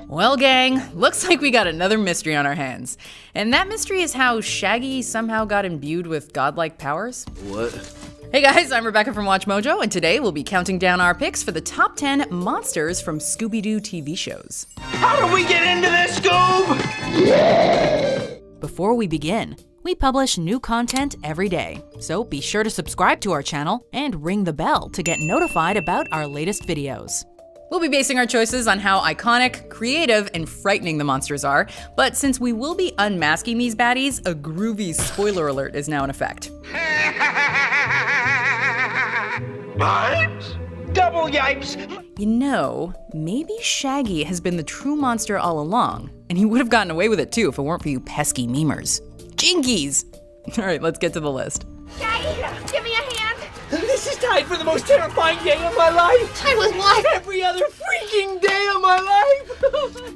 Well, gang, looks like we got another mystery on our hands. And that mystery is how Shaggy somehow got imbued with godlike powers. What? Hey guys, I'm Rebecca from Watch Mojo, and today we'll be counting down our picks for the top 10 monsters from Scooby Doo TV shows. How do we get into this, Scoob? Before we begin, we publish new content every day, so be sure to subscribe to our channel and ring the bell to get notified about our latest videos. We'll be basing our choices on how iconic, creative, and frightening the monsters are, but since we will be unmasking these baddies, a groovy spoiler alert is now in effect. Yipes? Double yipes! You know, maybe Shaggy has been the true monster all along, and he would have gotten away with it too if it weren't for you pesky memers. Jinkies! Alright, let's get to the list. Shaggy, give me a hand. This is tied for the most terrifying day of my life! I was what? Every other freaking day of my life!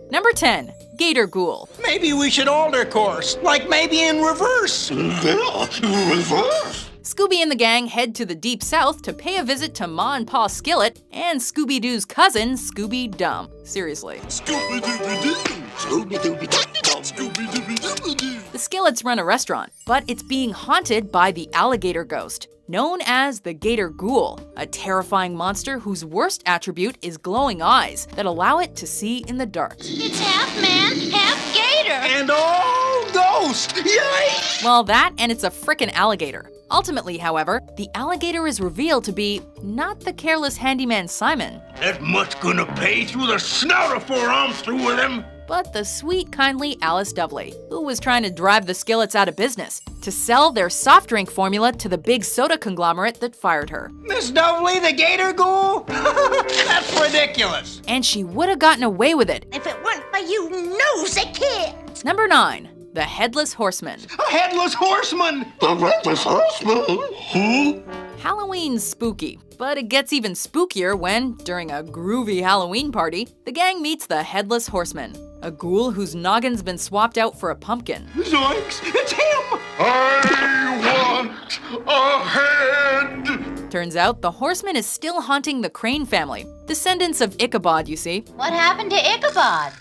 Number 10. Gator Ghoul. Maybe we should alter course, like maybe in reverse. Reverse? Scooby and the gang head to the Deep South to pay a visit to Ma and Pa Skillet and Scooby-Doo's cousin, Scooby Dumb. Seriously. Scooby-Dooby-Doo! Scooby-Dooby-Doo! Scooby-Dooby-Doo! The Skillets run a restaurant, but it's being haunted by the alligator ghost, known as the Gator Ghoul, a terrifying monster whose worst attribute is glowing eyes that allow it to see in the dark. It's half man, half gator. And all ghost! Yay! Well, that and it's a frickin' alligator. Ultimately, however, the alligator is revealed to be not the careless handyman Simon, That much gonna pay through the snout before I'm through with him. but the sweet, kindly Alice Dovely, who was trying to drive the Skillets out of business to sell their soft drink formula to the big soda conglomerate that fired her. Miss Dovely, the Gator Ghoul? That's ridiculous. And she would have gotten away with it. If it weren't for you nosy kids. Number 9. The Headless Horseman. A headless horseman! The headless horseman? Who? Halloween's spooky, but it gets even spookier when, during a groovy Halloween party, the gang meets the Headless Horseman, a ghoul whose noggin's been swapped out for a pumpkin. Zoinks! It's him! I want a head! Turns out the horseman is still haunting the Crane family, descendants of Ichabod, you see. What happened to Ichabod?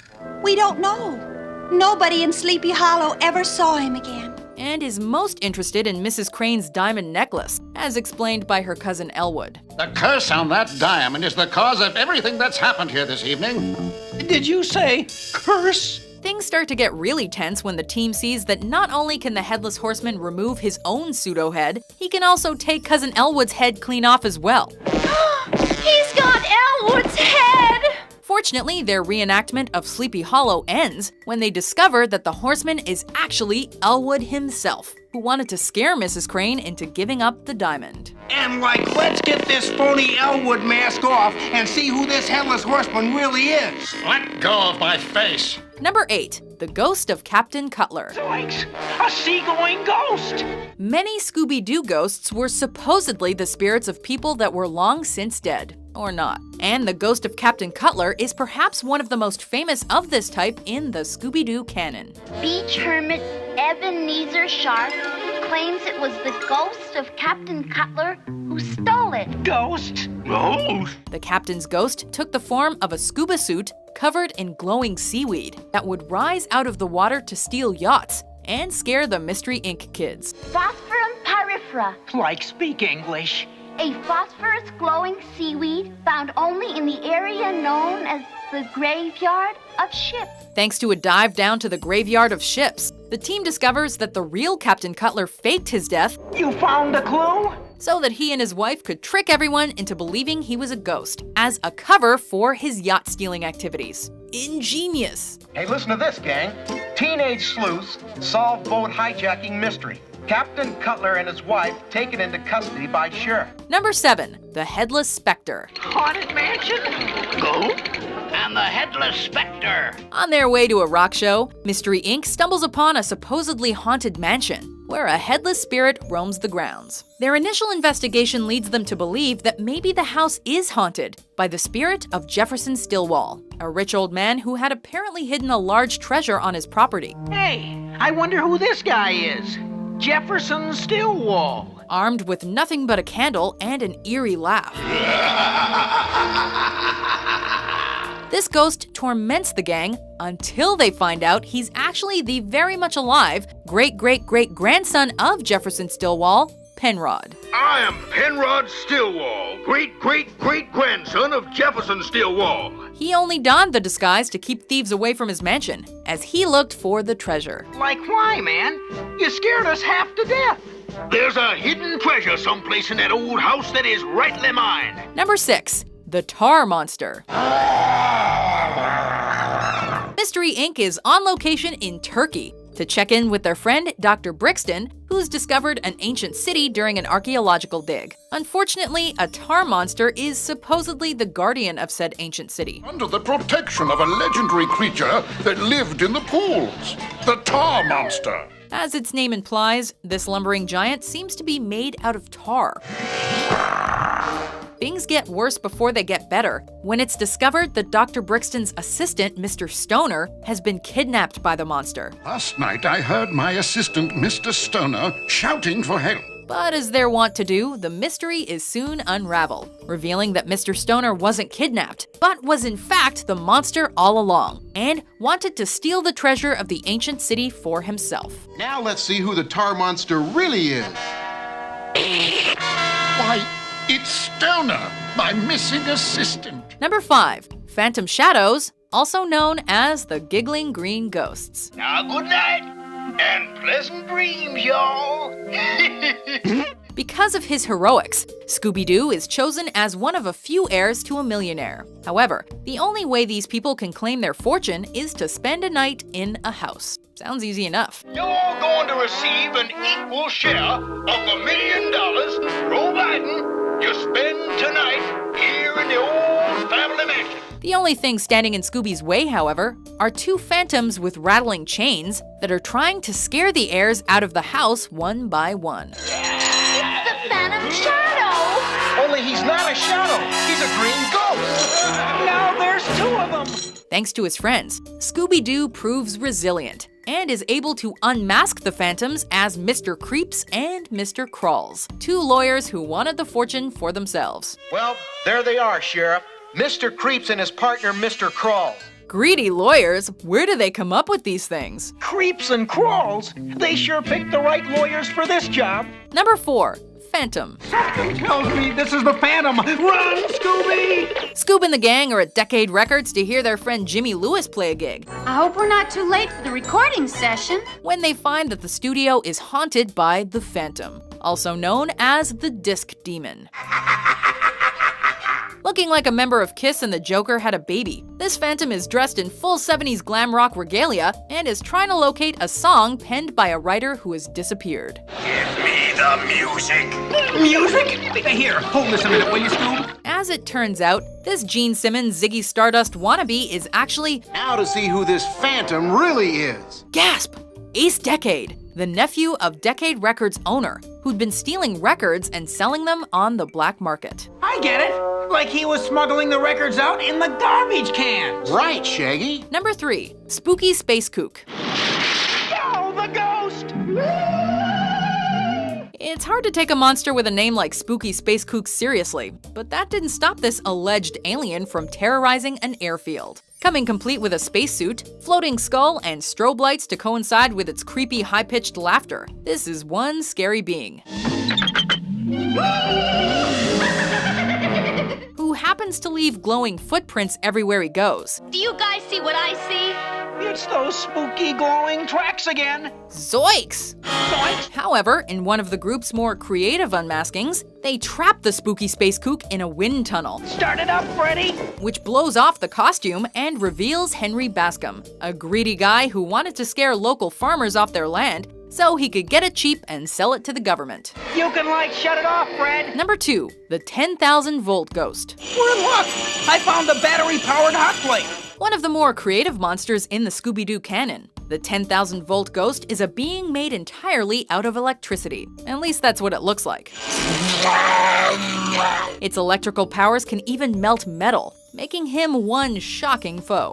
We don't know. Nobody in Sleepy Hollow ever saw him again. And is most interested in Mrs. Crane's diamond necklace, as explained by her cousin Elwood. The curse on that diamond is the cause of everything that's happened here this evening. Did you say curse? Things start to get really tense when the team sees that not only can the Headless Horseman remove his own pseudo-head, he can also take cousin Elwood's head clean off as well. He's got Elwood's head. Fortunately, their reenactment of Sleepy Hollow ends when they discover that the horseman is actually Elwood himself, who wanted to scare Mrs. Crane into giving up the diamond. And let's get this phony Elwood mask off and see who this headless horseman really is. Let go of my face. Number 8. The Ghost of Captain Cutler. Zoinks! A seagoing ghost! Many Scooby-Doo ghosts were supposedly the spirits of people that were long since dead. Or not. And the ghost of Captain Cutler is perhaps one of the most famous of this type in the Scooby-Doo canon. Beach hermit Ebenezer Sharp claims it was the ghost of Captain Cutler who stole it. Ghost? Ghost? The captain's ghost took the form of a scuba suit covered in glowing seaweed that would rise out of the water to steal yachts and scare the Mystery Inc. kids. Phosphorum pyrifera, Like speak English. a phosphorus glowing seaweed found only in the area known as the graveyard of ships. Thanks to a dive down to the graveyard of ships, the team discovers that the real Captain Cutler faked his death You found a clue? so that he and his wife could trick everyone into believing he was a ghost, as a cover for his yacht-stealing activities. Ingenious! Hey, listen to this, gang. Teenage sleuths solve boat hijacking mystery. Captain Cutler and his wife taken into custody by sheriff. Number 7. The Headless Spectre. Haunted mansion? Go? And the Headless Spectre. On their way to a rock show, Mystery Inc. stumbles upon a supposedly haunted mansion, where a headless spirit roams the grounds. Their initial investigation leads them to believe that maybe the house is haunted by the spirit of Jefferson Stillwell, a rich old man who had apparently hidden a large treasure on his property. Hey, I wonder who this guy is. Jefferson Stillwell. Armed with nothing but a candle and an eerie laugh. This ghost torments the gang until they find out he's actually the very much alive great-great-great-grandson of Jefferson Stillwell, Penrod. I am Penrod Stillwell, great-great-great-grandson of Jefferson Stillwell. He only donned the disguise to keep thieves away from his mansion, as he looked for the treasure. Like why, man? You scared us half to death. There's a hidden treasure someplace in that old house that is rightly mine. Number 6. The Tar Monster. Mystery Inc. is on location in Turkey to check in with their friend Dr. Brixton, who's discovered an ancient city during an archaeological dig. Unfortunately, a tar monster is supposedly the guardian of said ancient city. Under the protection of a legendary creature that lived in the pools, the tar monster. As its name implies, this lumbering giant seems to be made out of tar. Things get worse before they get better when it's discovered that Dr. Brixton's assistant, Mr. Stoner, has been kidnapped by the monster. Last night I heard my assistant, Mr. Stoner, shouting for help. But as they're wont to do, the mystery is soon unraveled, revealing that Mr. Stoner wasn't kidnapped, but was in fact the monster all along, and wanted to steal the treasure of the ancient city for himself. Now let's see who the tar monster really is. Why, it's Stoner, my missing assistant. Number 5. Phantom Shadows, also known as the Giggling Green Ghosts. Now, good night and pleasant dreams, y'all. Because of his heroics, Scooby Doo is chosen as one of a few heirs to a millionaire. However, the only way these people can claim their fortune is to spend a night in a house. Sounds easy enough. You're all going to receive an equal share of $1 million, providing you spend tonight here in the old family mansion. The only thing standing in Scooby's way, however, are 2 phantoms with rattling chains that are trying to scare the heirs out of the house one by one. It's the Phantom Shadow! Only he's not a shadow. He's a green ghost. Now there's 2 of them. Thanks to his friends, Scooby-Doo proves resilient and is able to unmask the phantoms as Mr. Creeps and Mr. Crawls, 2 lawyers who wanted the fortune for themselves. Well, there they are, Sheriff. Mr. Creeps and his partner, Mr. Crawls. Greedy lawyers, where do they come up with these things? Creeps and crawls. They sure picked the right lawyers for this job. Number 4. Phantom. Something tells me this is the Phantom. Run, Scooby! Scoob and the gang are at Decade Records to hear their friend Jimmy Lewis play a gig, I hope we're not too late for the recording session. when they find that the studio is haunted by the Phantom, also known as the Disc Demon. Looking like a member of Kiss and the Joker had a baby, this Phantom is dressed in full 70s glam rock regalia and is trying to locate a song penned by a writer who has disappeared. Give me the music. Music? Here, hold this a minute, will you, Scoob? As it turns out, this Gene Simmons Ziggy Stardust wannabe is actually, Now to see who this phantom really is. gasp, Ace Decade, the nephew of Decade Records owner, who'd been stealing records and selling them on the black market. I get it. Like he was smuggling the records out in the garbage cans. Right, Shaggy. Number 3. Spooky Space Kook. Oh, the ghost! It's hard to take a monster with a name like Spooky Space Kook seriously, but that didn't stop this alleged alien from terrorizing an airfield. Coming complete with a spacesuit, floating skull, and strobe lights to coincide with its creepy high-pitched laughter, this is one scary being. Who happens to leave glowing footprints everywhere he goes. Do you guys see what I see? It's those spooky glowing tracks again. Zoinks! Zoinks! However, in one of the group's more creative unmaskings, they trap the Spooky Space Kook in a wind tunnel, Start it up, Freddy. which blows off the costume and reveals Henry Bascom, a greedy guy who wanted to scare local farmers off their land so he could get it cheap and sell it to the government. You can, shut it off, Fred. Number 2. The 10,000 Volt Ghost. We're in luck. I found a battery-powered hot plate. One of the more creative monsters in the Scooby-Doo canon. The 10,000 Volt Ghost is a being made entirely out of electricity. At least that's what it looks like. Its electrical powers can even melt metal, making him one shocking foe.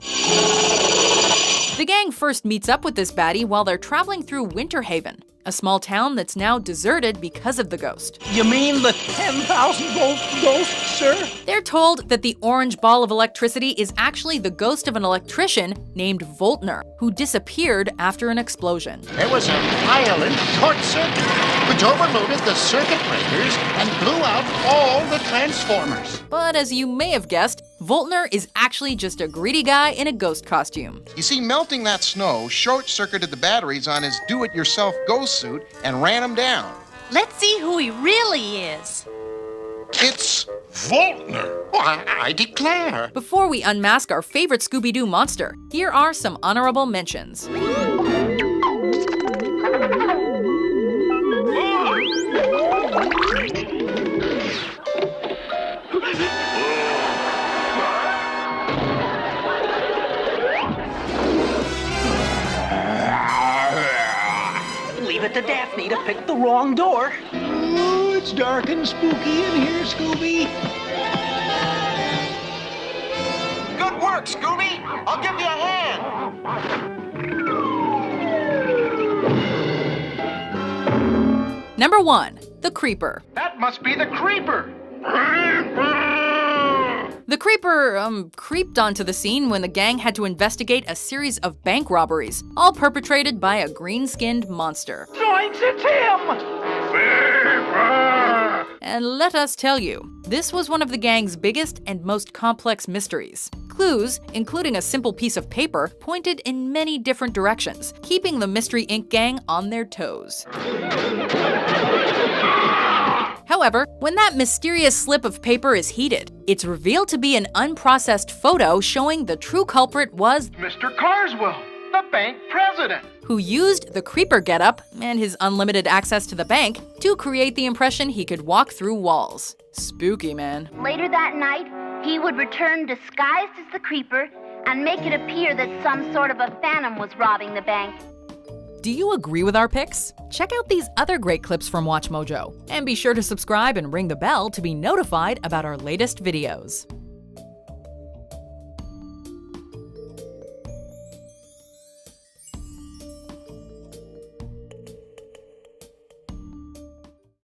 The gang first meets up with this baddie while they're traveling through Winter Haven. a small town that's now deserted because of the ghost. You mean the 10,000-volt ghost, sir? They're told that the orange ball of electricity is actually the ghost of an electrician named Voltner, who disappeared after an explosion. There was a violent short circuit, which overloaded the circuit breakers and blew out all the transformers. But as you may have guessed, Voltner is actually just a greedy guy in a ghost costume. You see, melting that snow short-circuited the batteries on his do-it-yourself ghost suit and ran him down. Let's see who he really is. It's Voltner. I declare. Before we unmask our favorite Scooby Doo monster, here are some honorable mentions. Leave it to Daphne to pick the wrong door. Oh, it's dark and spooky in here, Scooby. Good work, Scooby. I'll give you a hand. Number 1. The Creeper. That must be the creeper. The Creeper, creeped onto the scene when the gang had to investigate a series of bank robberies, all perpetrated by a green-skinned monster. Zoinks, it's him! And let us tell you, this was one of the gang's biggest and most complex mysteries. Clues, including a simple piece of paper, pointed in many different directions, keeping the Mystery Inc. gang on their toes. However, when that mysterious slip of paper is heated, it's revealed to be an unprocessed photo showing the true culprit was Mr. Carswell, the bank president. who used the creeper getup and his unlimited access to the bank to create the impression he could walk through walls. Spooky, man. Later that night, he would return disguised as the creeper and make it appear that some sort of a phantom was robbing the bank. Do you agree with our picks? Check out these other great clips from WatchMojo, and be sure to subscribe and ring the bell to be notified about our latest videos.